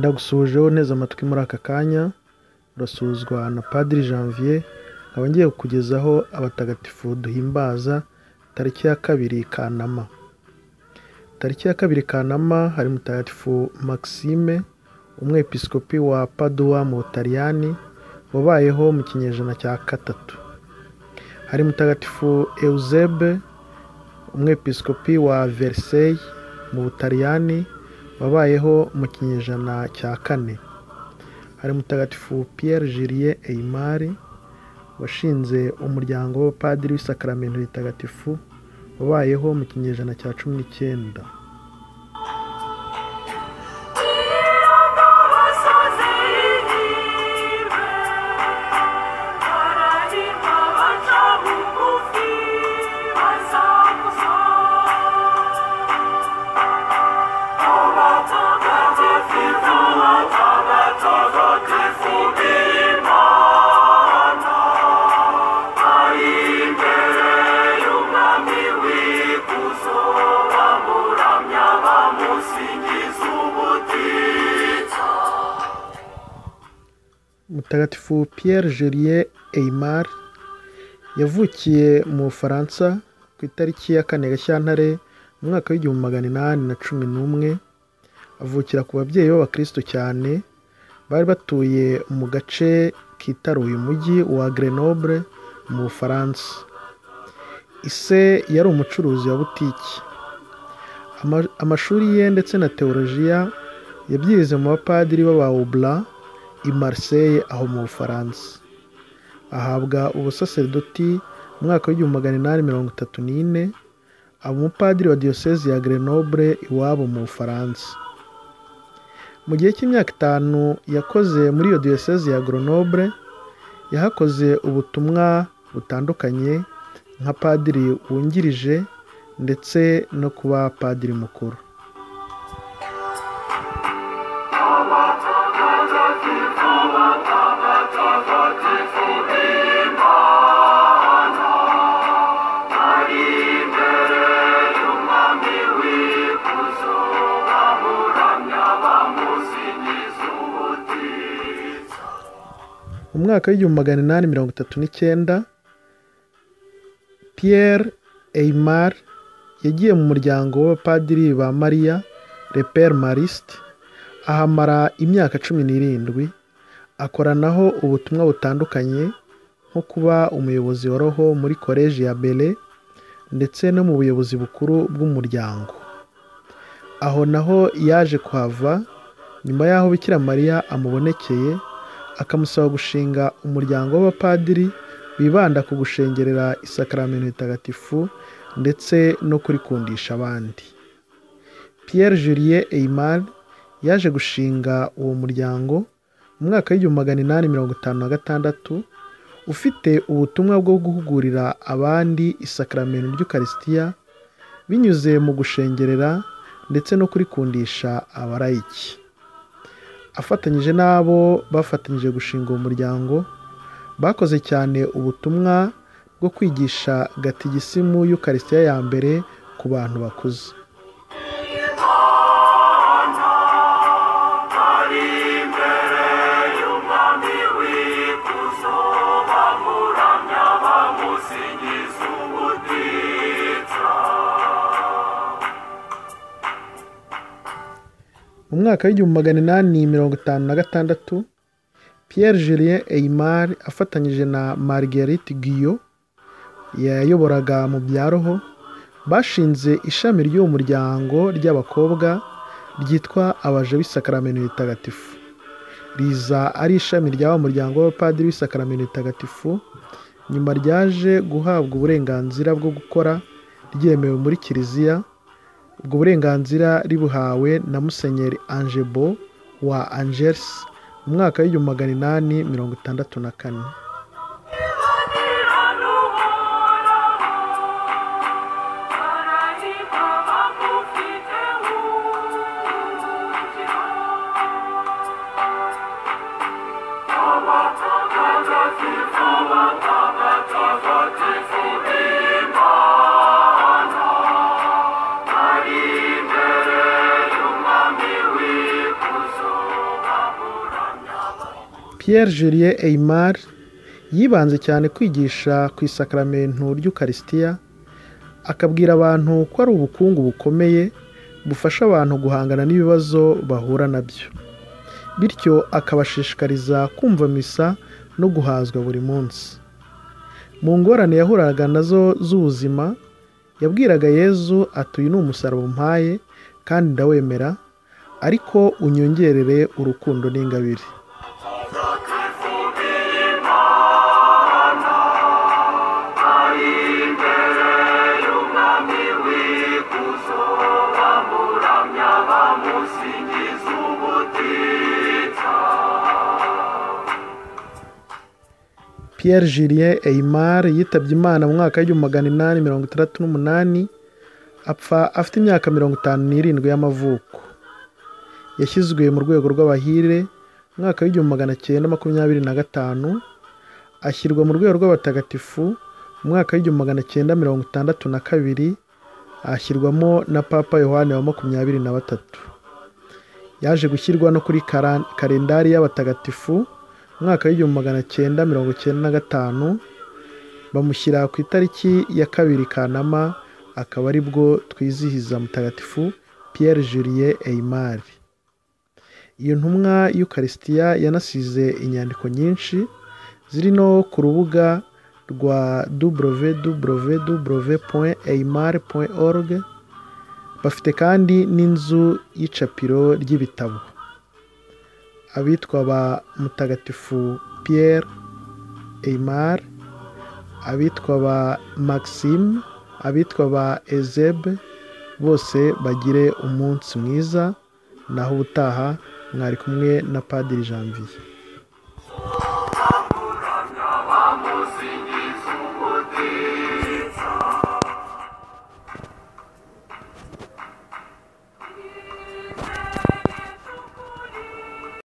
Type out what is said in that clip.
Ndagusuhujeho neza amatwi muri aka kanya, urasuzwa na Padiri Janvier, nkaba ngiye kukugezaho abatagatifu duhimbaza tariki ya 2 Kanama. Tariki ya 2 Kanama hari mutagatifu Maxime, umwepiskopi wa Padua mu Butaliyani, wabayeho mu kinyejana cya 3. Hari mutagatifu Eusebe, umwepiskopi wa Versailles mu Butaliyani, wabayeho mu kinyejana cya 4. Hari mutagatifu Pierre Julien Aymar, washinze umuryango w'abapadiri w'isakramento ritagatifu, wabayeho mu kinyejana cya 19. Mutagatifu Pierre Julien Aymar yavukiye mu Bufaransa ku itariki ya 4 Gashyantare mu mwaka w'1811. Avukira ku babyeyi b'abakristo cyane bari batuye mu gace kitaruye umujyi wa Grenoble mu Bufaransa. Ise yari umucuruzi wa butiki. Amashuri ye ndetse na teolojiya yabyize mu bapadiri b'Abaoblat i Marseille aho mu Bufaransa. Ahabwa ubusaserdoti mu mwaka w'1834, aba umupadiri wa diyosezi ya Grenoble iwabo mu Bufaransa. Mu gihe cy'imyaka 5 yakoze muri iyo diyosezi ya Grenoble, yahakoze ubutumwa butandukanye nka padiri wungirije ndetse no kuba padiri mukuru. Mu mwaka w'1839, Pierre Aymar yagiye mu muryango w'abapadiri ba Maria Le Père Mariste, ahamara imyaka 17, akoranaho ubutumwa butandukanye nko kuba umuyobozi wa roho muri Collège ya Belley ndetse no mu buyobozi bukuru bw'umuryango. Aho naho yaje kuhava nyuma y'aho Bikira Mariya amubonekeye, akamusaba gushinga umuryango w'abapadiri bibanda ku gushengerera isakramento ritagatifu ndetse no kurikundisha abandi. Pierre Julien Aymar yaje gushinga uwo muryango mu mwaka w'1856, ufite ubutumwa bwo guhugurira abandi isakramento ry'Eucharistia binyuze mu gushengerera ndetse no kurikundisha abarayiki. Afatanyije n'abo bafatanyije gushinga uwo muryango, bakoze cyane ubutumwa bwo kwigisha gatigisimu y'Eucharistia ya mbere ku bantu bakuze. Mu mwaka w'1856, Pierre Julien Aymar afatanyije na Marguerite Guyot yayoboraga mu bya roho, bashinze ishami ry'uwo muryango ry'abakobwa ryitwa abaje b'isakramento ritagatifu. Riza ari ishami ry'awa muryango w'abapadiri w'isakramento ritagatifu, nyuma ryaje guhabwa uburenganzira bwo gukora ryemewe muri Kiliziya. Ubwo burenganzira ribuhawe na Musenyeri Angebo wa Angers mu mwaka w'1864. Pierre Julien Aymar yibanze cyane kwigisha ku isakaramentu ry'Ukarisitiya, akabwira abantu ko ari ubukungu bukomeye bufasha abantu guhangana n'ibibazo bahura nabyo, bityo akabashishikariza kumva misa no guhazwa buri munsi. Mu ngorane yahuraga nazo z'ubuzima, yabwiraga Yezu ati uyu ni umusaraba umpaye kandi ndawemera, ariko unyongerere urukundo n'ingabire. Pierre Julien Aymar yitabye Imana mu mwaka w'1868, apfa afite imyaka 57 y'amavuko. Yashyizwe mu rwego rw'abahire mu mwaka w'1925, ashyirwa mu rwego rw'abatagatifu mu mwaka w'1962, ashyirwamo na Papa Yohani wa 23. Yaje gushyirwa no kuri kalendari y'abatagatifu mu mwaka w'1995, bamushyira ku itariki ya 2 Kanama, akaba ari bwo twizihiza mutagatifu Pierre Julien Aymar. Iyo ntumwa y'Ukarisitiya yanasize inyandiko nyinshi ziri no ku rubuga rwa www.aymar.org. Bafite kandi n'inzu y'icapiro ry'ibitabo. Abitwa ba mutagatifu Pierre Aymar, abitwa ba Maxime, abitwa ba Ezebe, bose bagire umunsi mwiza. Naho ubutaha mwari kumwe na Padiri Janvier.